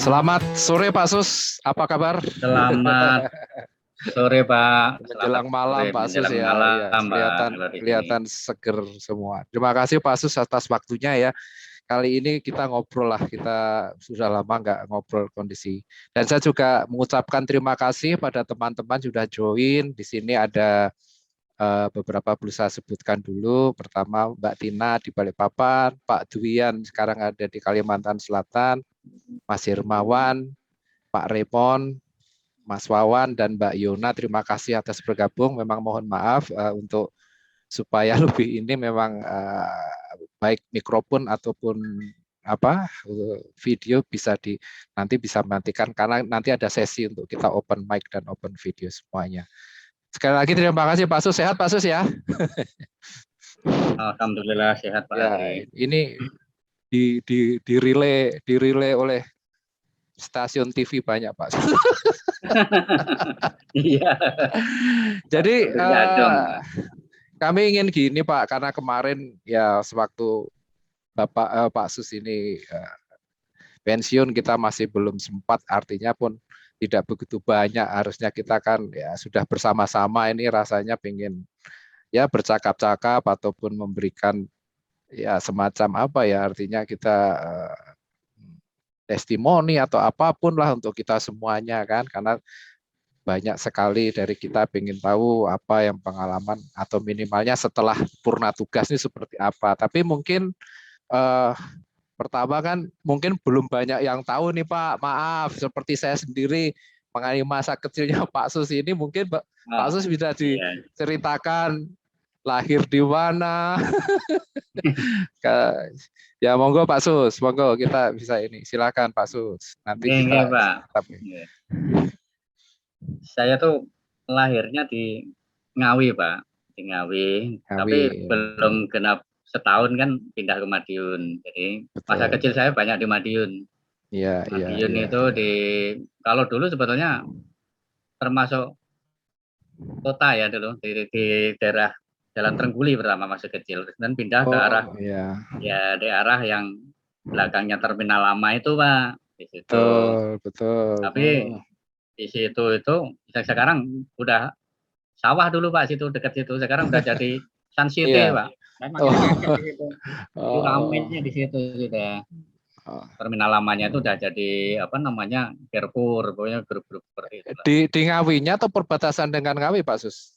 Selamat sore Pak Sus, apa kabar? Selamat sore Pak. Menjelang malam Pak Sus Menjelang ya, ya malam Pak kelihatan kalau di sini. kelihatan seger semua. Terima kasih Pak Sus atas waktunya ya. Kali ini kita ngobrol lah, kita sudah lama nggak ngobrol kondisi. Dan saya juga mengucapkan terima kasih pada teman-teman sudah join. Di sini ada beberapa perlu saya sebutkan dulu. Pertama Mbak Tina di Balikpapan, Pak Duian sekarang ada di Kalimantan Selatan, Mas Hermawan, Pak Repon, Mas Wawan dan Mbak Yona, terima kasih atas bergabung. Memang mohon maaf untuk supaya lebih ini memang baik mikrofon ataupun video bisa nanti bisa matikan karena nanti ada sesi untuk kita open mic dan open video semuanya. Sekali lagi terima kasih Pak Sus, sehat Pak Sus ya. Alhamdulillah sehat Pak Adri. Ini di relay oleh stasiun TV banyak Pak. Iya. Jadi kami ingin gini Pak, karena kemarin ya sewaktu Pak Sus ini pensiun kita masih belum sempat, artinya pun tidak begitu banyak. Harusnya kita kan ya sudah bersama-sama ini rasanya pengen ya bercakap-cakap ataupun memberikan ya semacam apa ya, artinya kita testimoni atau apapun lah untuk kita semuanya kan, karena banyak sekali dari kita ingin tahu apa yang pengalaman atau minimalnya setelah purna tugas ini seperti apa. Tapi mungkin pertama kan mungkin belum banyak yang tahu nih Pak, maaf seperti saya sendiri mengenai masa kecilnya Pak Sus ini, mungkin Pak Sus bisa diceritakan lahir di mana. Ya monggo Pak Sus, monggo kita bisa ini. Silakan Pak Sus. Nanti kita Pak. Saya tuh lahirnya di Ngawi Pak, di Ngawi. Tapi belum genap setahun kan pindah ke Madiun. Jadi masa kecil saya banyak di Madiun. Madiun itu kalau dulu sebetulnya termasuk kota ya dulu di daerah Jalan Trengguli pertama masih kecil, dan pindah ke arah ya di arah yang belakangnya terminal lama itu Pak, di situ. Betul. Tapi di situ itu sekarang udah sawah dulu Pak, situ dekat situ. Sekarang udah jadi Sun City Pak. Jadi ramenya di situ sudah. Terminal lamanya itu udah jadi apa namanya Carrefour, pokoknya grup-grup seperti itu. Di Ngawinya atau perbatasan dengan Ngawi Pak Sus?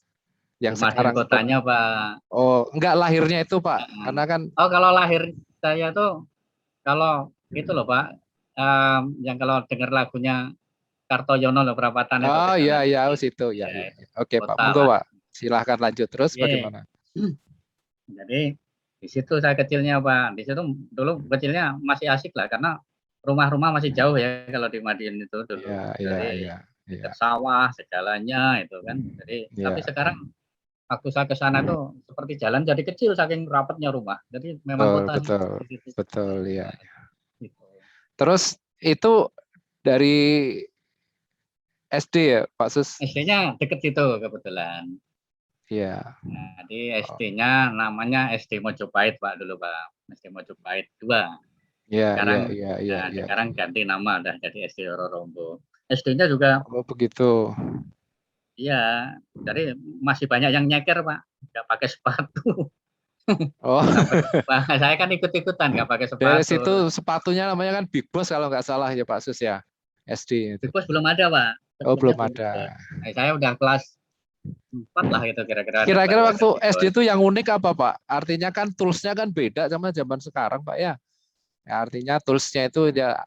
Yang sekarang kotanya Pak. Oh, enggak lahirnya itu Pak, karena kan. Oh, kalau lahir saya tuh kalau itu loh Pak, yang kalau dengar lagunya Kartoyono loh, Perapatan itu. Oh iya situ ya. Oke Pak, monggo Pak. Silahkan lanjut terus bagaimana? Jadi di situ saya kecilnya Pak. Di situ dulu kecilnya masih asik lah karena rumah-rumah masih jauh ya kalau di Madiun itu dulu. Jadi sawah segalanya itu kan. Jadi tapi sekarang waktu saya ke sana tuh seperti jalan jadi kecil saking rapatnya rumah. Jadi memang kota. Betul ya. Terus itu dari SD ya Pak Sus? SD-nya deket situ kebetulan. Iya. Nah, di SD-nya namanya SD Mojopahit Pak dulu Pak. SD Mojopahit 2. Sekarang ganti nama udah jadi SD Rorombo. SD-nya juga. Oh begitu. Iya, jadi masih banyak yang nyeker Pak, nggak pakai sepatu. Oh, saya kan ikut-ikutan nggak pakai sepatu. Dari situ sepatunya namanya kan Big Boss kalau nggak salah ya Pak Sus ya, SD itu. Big Boss belum ada Pak. Oh belum ada. Saya udah kelas 4 lah itu kira-kira. Kira-kira waktu SD itu yang unik apa Pak? Artinya kan toolsnya kan beda sama zaman sekarang Pak ya. Artinya toolsnya itu ya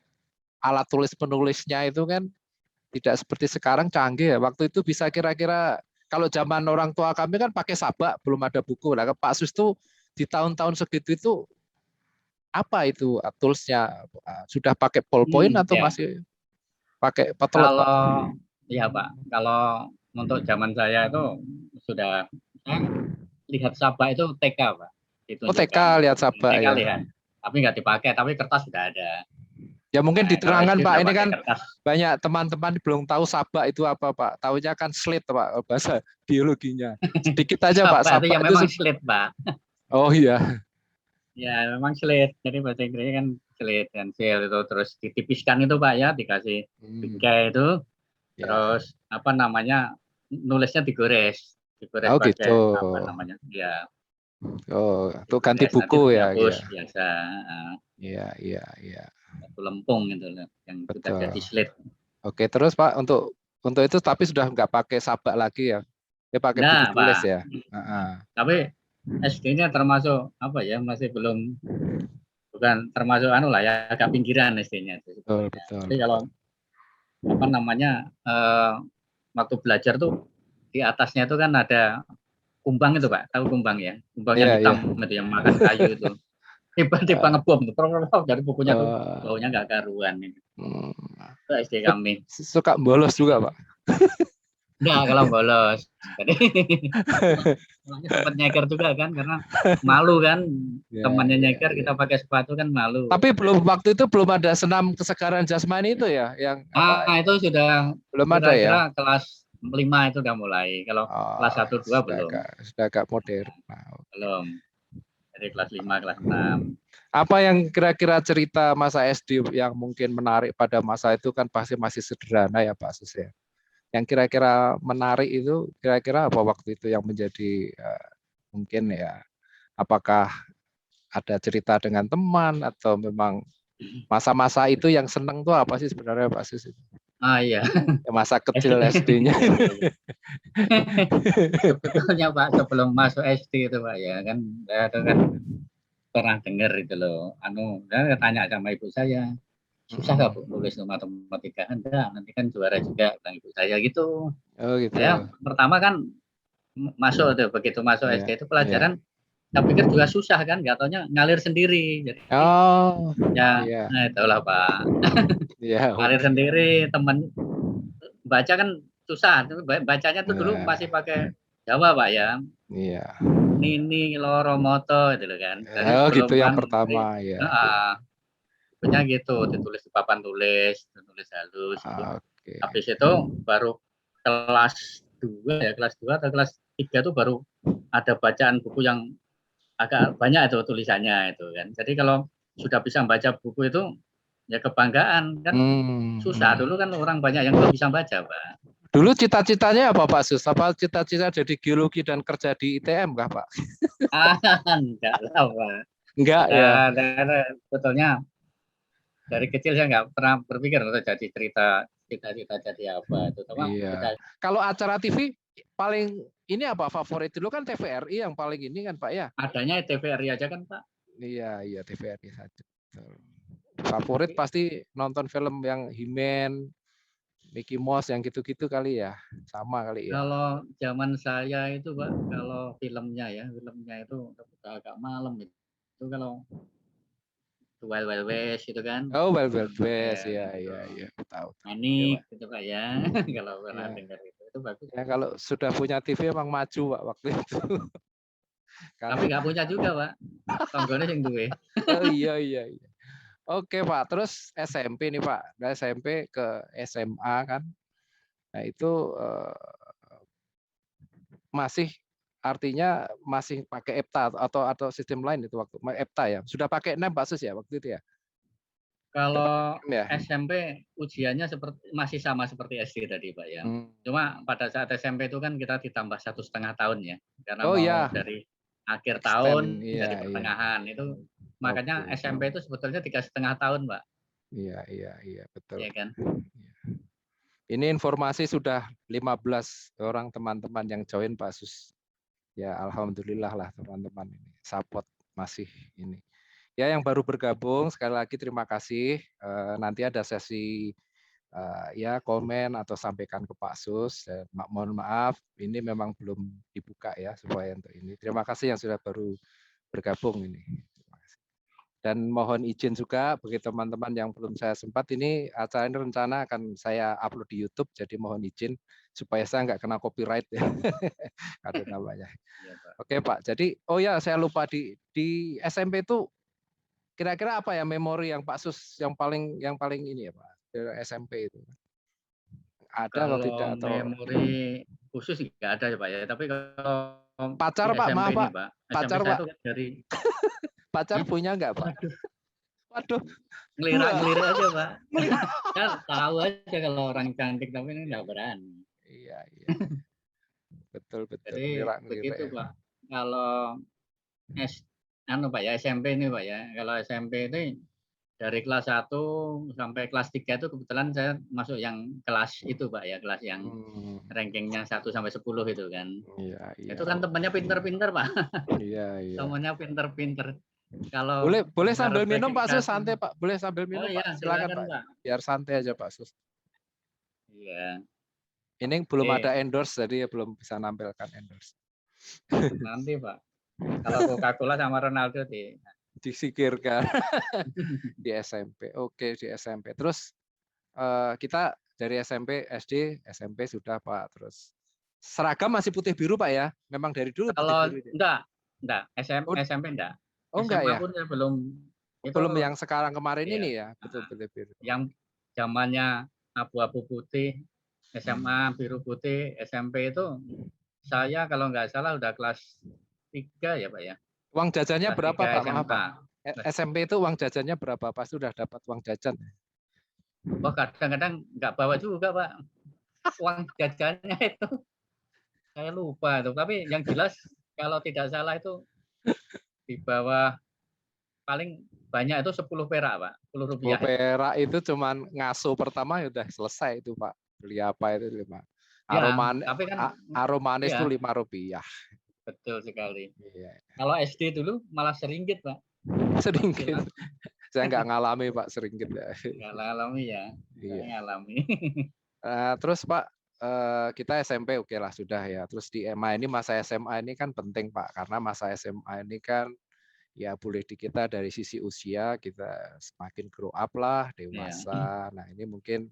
alat tulis penulisnya itu kan tidak seperti sekarang canggih ya. Waktu itu bisa kira-kira kalau zaman orang tua kami kan pakai sabak, belum ada buku. Nah, Pak Sus tuh di tahun-tahun segitu itu apa itu toolsnya? Sudah pakai ballpoint atau masih pakai petelet? Kalau iya Pak, kalau untuk zaman saya itu sudah lihat sabak itu TK Pak. Oh TK lihat sabak ya. Lihat. Tapi nggak dipakai, tapi kertas sudah ada. Ya mungkin diterangkan Pak, ini kan banyak teman-teman belum tahu sabak itu apa Pak. Taunya kan slate Pak, bahasa biologinya. Sedikit aja Pak, sabak itu memang slate Pak. Oh iya. Ya memang slate, jadi bahasa Inggrisnya kan slate pensil itu terus ditipiskan itu Pak ya, dikasih bingkai itu, terus apa namanya nulisnya digores Oh pakai gitu. apa namanya ya. Oh, itu ganti Digores, nanti buku ya. dihapus biasa. Iya, iya, iya. Satu lempung gitu loh, yang sudah Betul. jadi slate. Oke, terus Pak untuk itu tapi sudah nggak pakai sabak lagi ya? Dia pakai buku Nah tulis Pak, ya? tapi SD-nya termasuk apa ya, masih belum, bukan termasuk anu lah ya, agak pinggiran SD-nya itu Betul, sebetulnya. betul. Jadi kalau apa namanya waktu belajar tuh di atasnya itu kan ada kumbang itu Pak, tahu kumbang ya? Kumbang yang Iya, iya. hitam itu yang makan kayu itu. Tiba-tiba ngebom tuh, dari bukunya tuh baunya nggak karuan itu. Itu SD kami. Suka bolos juga Pak? Enggak, kalau bolos. Jadi sempat nyeker juga kan, karena malu kan, temannya nyeker kita pakai sepatu kan malu. Tapi waktu itu belum ada senam kesegaran jasmani itu ya, yang itu sudah belum ada ya? kira-kira kelas 5 itu udah mulai. Kalau kelas 1 2 belum. Sudah agak modern. Belum. Dari kelas 5, kelas 6. Apa yang kira-kira cerita masa SD yang mungkin menarik pada masa itu kan pasti masih sederhana ya Pak Sus ya. Yang kira-kira menarik itu kira-kira apa waktu itu yang menjadi mungkin ya, apakah ada cerita dengan teman atau memang masa-masa itu yang seneng tuh apa sih sebenarnya Pak Sus? Iya. Masa kecil SD-nya. Sebetulnya Pak, sebelum masuk SD itu Pak ya kan, saya itu kan pernah dengar itu loh, saya tanya sama ibu saya, susah nggak Bu nulis matematika? Enggak, nanti kan juara juga, bilang ibu saya gitu. Oh gitu. Saya pertama kan masuk tuh, begitu masuk SD itu pelajaran, saya pikir juga susah kan, nggak taunya ngalir sendiri. Jadi nah itulah Pak. Ngalir sendiri, temen baca kan susah, bacanya tuh dulu masih pakai Jawa Pak ya. Iya. Nini loro moto itu loh kan. Gitu yang pertama ya. Punya gitu, ditulis di papan tulis, ditulis halus. Habis itu baru kelas 2 ya, kelas 2 atau kelas 3 tuh baru ada bacaan buku yang agak banyak itu tulisannya itu kan. Jadi kalau sudah bisa baca buku itu ya kebanggaan kan. Susah dulu kan orang banyak yang belum bisa baca Pak. Dulu cita-citanya apa Pak Sus? Apa cita-cita jadi geologi dan kerja di ITM kah Pak? Enggak lah Pak. Enggak ya. Sebetulnya dari kecil saya nggak pernah berpikir untuk jadi cita-cita jadi apa itu. Iya. Kalau acara TV paling ini apa favorit dulu kan TVRI yang paling ini kan Pak ya? Adanya TVRI aja kan Pak. Iya TVRI saja. Favorit pasti nonton film yang He-Man, Mickey Mouse yang gitu-gitu kali ya, sama kali ya. Kalau zaman saya itu Pak, kalau filmnya itu agak malam itu kalau Wild Wild West gitu kan. Oh Wild Wild West ya, tahu. Manik gitu Pak ya. Kalau pernah dengar itu bagus. Ya kalau sudah punya TV emang maju Pak waktu itu. Tapi nggak punya juga Pak. Tonggone yang duwe. Oh iya. Oke Pak, terus SMP nih Pak, dari SMP ke SMA kan, nah itu masih artinya masih pakai EPTA atau sistem lain itu waktu EPTA ya, sudah pakai NEM Pak Sus ya waktu itu ya? Kalau SMP ujiannya masih sama seperti SD tadi Pak ya. Cuma pada saat SMP itu kan kita ditambah 1,5 tahun ya, karena dari akhir tahun dari pertengahan itu. Makanya SMP itu sebetulnya 3,5 tahun, Pak. Iya, betul. Iya kan? Ini informasi sudah 15 orang teman-teman yang join Pak Sus. Ya, alhamdulillah lah teman-teman ini. Support masih ini. Ya, yang baru bergabung sekali lagi terima kasih. Nanti ada sesi ya komen atau sampaikan ke Pak Sus. Mohon maaf, ini memang belum dibuka ya supaya untuk ini. Terima kasih yang sudah baru bergabung ini. Dan mohon izin juga bagi teman-teman yang belum saya sempat, ini acara ini rencana akan saya upload di YouTube, jadi mohon izin supaya saya nggak kena copyright ya. Ada namanya. Oke Pak, jadi saya lupa di SMP itu kira-kira apa ya memori yang Pak Sus yang paling ini ya Pak SMP itu? Ada atau tidak? Atau memori khusus nggak ada ya Pak ya, tapi kalau pacar Pak, maaf Pak, pacar Pak. dari Pacar punya nggak Pak? Waduh, ngelirik aja Pak. Kan tahu aja kalau orang cantik tapi ini nggak berani. Iya. Betul. Jadi begitu Ya. Pak. Kalau Pak ya SMP ini Pak ya. Kalau SMP ini dari kelas 1 sampai kelas 3 itu kebetulan saya masuk yang kelas itu Pak ya, kelas yang rankingnya 1 sampai 10 itu kan. Iya. Itu kan temannya pinter-pinter Pak. Iya. Temannya pinter-pinter. Kalau boleh sambil minum Pak Sus, santai Pak. Boleh sambil minum Pak. Silakan Pak. Biar santai aja Pak Sus. Iya. Ini belum ada endorse, jadi ya belum bisa nampilkan endorse. Nanti Pak. Kalau Coca-Cola sama Ronaldo disikirkan di SMP. Oke, di SMP. Terus kita dari SMP, SD, SMP sudah Pak. Terus seragam masih putih biru Pak ya? Memang dari dulu kalau putih biru. Enggak. SMP enggak. Oh enggak ya? Pun saya belum. Belum yang sekarang kemarin ini ya, betul biru. Yang zamannya abu-abu putih, SMA biru putih, SMP itu saya kalau nggak salah udah kelas 3 ya Pak ya. Uang jajannya kelas berapa Pak? Maaf Pak. SMP itu uang jajannya berapa? Pasti udah dapat uang jajan. Oh kadang-kadang nggak bawa juga Pak. Uang jajannya itu saya lupa tuh. Tapi yang jelas kalau tidak salah itu di bawah paling banyak itu 10 perak Pak. 10 rupiah. 10 perak itu cuman ngasuh pertama ya udah selesai itu Pak. Beli apa itu 5. Aromanis itu 5 rupiah. Betul sekali. Iya. Kalau SD dulu malah seringgit Pak. Seringgit. Saya nggak ngalami Pak seringgit ya. Nggak ngalami ya. Iya. Ngalami. Terus Pak, kita SMP oke lah sudah ya. Terus di EMA ini masa SMA ini kan penting Pak, karena masa SMA ini kan ya boleh di kita dari sisi usia kita semakin grow up lah, dewasa. Nah ini mungkin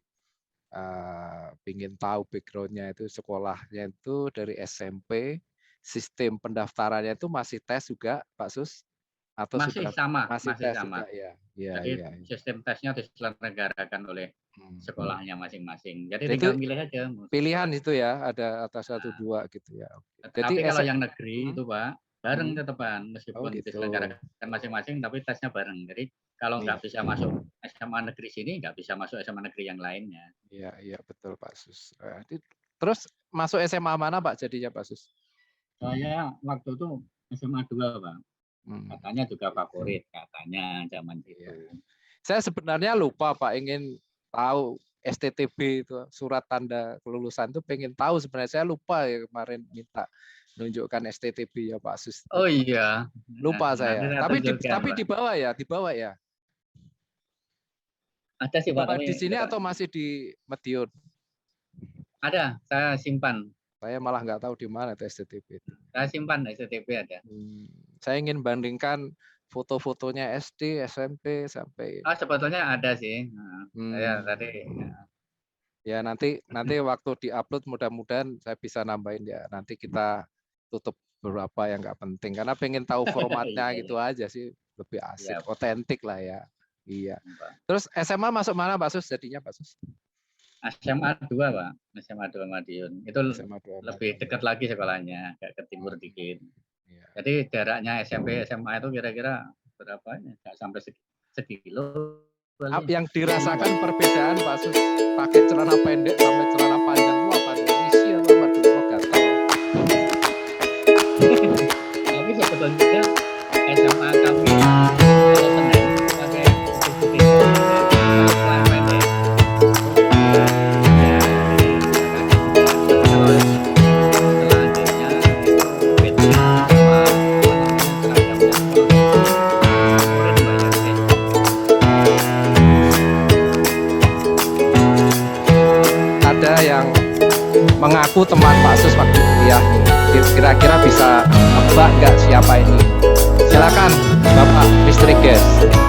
ingin tahu backgroundnya itu sekolahnya itu dari SMP, sistem pendaftarannya itu masih tes juga Pak Sus? Atau masih sudah sama, masih tes sama. Juga, ya. Jadi sistem tesnya diselenggarakan oleh sekolahnya masing-masing. Jadi itu tinggal milih aja. Pilihan itu ya, ada atas 1, 2 gitu ya. Jadi kalau yang negeri itu Pak, bareng tetepan meskipun diselenggarakan masing-masing, tapi tesnya bareng. Jadi kalau nggak bisa masuk SMA negeri sini, nggak bisa masuk SMA negeri yang lainnya. Iya betul Pak Sus. Terus masuk SMA mana Pak jadinya Pak Sus? Saya waktu itu SMA 2 Pak. Katanya juga favorit katanya zaman itu. Saya sebenarnya lupa Pak, ingin tahu STTB itu surat tanda kelulusan itu pengen tahu sebenarnya. Saya lupa ya kemarin minta menunjukkan STTB ya Pak Sus. Oh iya. Lupa saya. Tapi dibawa ya. Ada sih Pak. Di sini atau masih di Madiun? Ada, saya simpan. Saya malah nggak tahu di mana itu STTB. Saya simpan STTB ada. Saya ingin bandingkan foto-fotonya SD, SMP sampai. Sebetulnya ada sih. Saya tadi. Ya nanti waktu diupload mudah-mudahan saya bisa nambahin ya. Nanti kita tutup beberapa yang nggak penting karena pengen tahu formatnya gitu aja sih, lebih asik, otentik lah ya. Iya. Terus SMA masuk mana Pak Sus jadinya Pak Sus? SMA 2 Pak, SMA 2 Madiun. Itu lebih dekat lagi sekolahnya, agak ke timur dikit. Iya. Jadi jaraknya SMP SMA itu kira-kira berapa ya? Nggak sampai sekilo. Yang dirasakan perbedaan Pak Sus pakai celana pendek sampai celana panjang itu apa? Isi atau apa dulu gatal? Tapi sebetulnya SMA kami kalau Senin pakai putih celana pendek. Yang mengaku teman Pak Sus waktu kuliah nih, kira-kira bisa nebak nggak siapa ini? Silakan Bapak Misteri Guest.